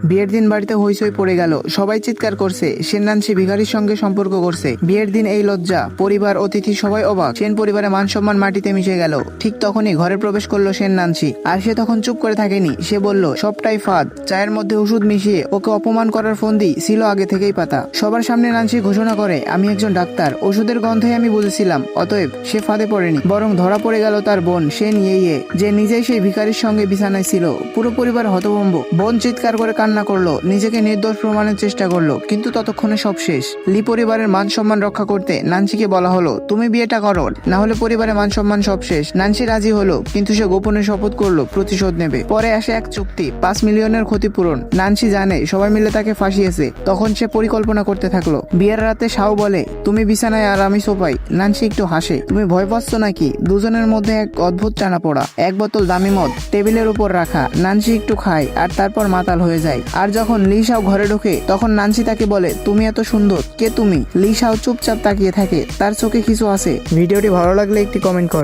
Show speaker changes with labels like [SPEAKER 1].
[SPEAKER 1] বিয়ের দিন বাড়িতে হইচই পড়ে গেল, সবাই চিৎকার করছে সেন নানসি ভিখারির সঙ্গে সম্পর্ক করছে। বিয়ের দিন এই লজ্জা, পরিবার অতিথি সবাই অবাক। সেন পরিবারে মান সম্মান মাটিতে মিশে গেল। ঠিক তখনই ঘরে প্রবেশ করলো সেন নানসি। আর সে তখন চুপ করে থাকেনি, সে বলল সবটাই ফাঁদ। চায়ের মধ্যে ওষুধ মিশিয়ে ওকে অপমান করার ফন্দি ছিল আগে থেকেই পাতা। সবার সামনে নানসি ঘোষণা করে, আমি একজন ডাক্তার, ওষুধের গন্ধে আমি বুঝেছিলাম। অতএব সে ফাঁদে পড়েনি, বরং ধরা পড়ে গেল তার বোন সেন ইয়ে, যে নিজেই সেই ভিখারির সঙ্গে বিছানায় ছিল। পুরো পরিবার হতভম্ব। বোন চিৎকার করে কান্না করলো, নিজেকে নির্দোষ প্রমাণের চেষ্টা করলো, কিন্তু ততক্ষণে সব শেষ। লি পরিবারের মান সম্মান রক্ষা করতে নানসিকে বলা হলো, তুমি বিয়েটা করো, না হলে পরিবারের মান সম্মান সব শেষ। নানসি রাজি হলো, কিন্তু সে গোপনে শপথ করলো প্রতিশোধ নেবে। পরে আসে এক চুক্তি, 5 মিলিয়নের ক্ষতিপূরণ। নানসি জানে সবাই মিলে তাকে ফাঁসিয়েছে, তখন সে পরিকল্পনা করতে থাকলো। বিয়ের রাতে শাও বলে, তুমি বিছানায় আর আমি সোফায়। নানসি একটু হাসে, তুমি ভয় পাচ্ছ নাকি? দুজনের মধ্যে এক অদ্ভুত টানাপোড়া। এক বোতল দামি মদ টেবিলের উপর রাখা, নানসি একটু খায় আর তারপর মাতাল হয়ে যায়। আর যখন লি শাও ঘরে ঢোকে, তখন নানসি তাকে বলে, তুমি এত সুন্দর, কে তুমি? লি শাও চুপচাপ তাকিয়ে থাকে, তার চোখে কিছু আছে। ভিডিওটি ভালো লাগলে একটি কমেন্ট করো।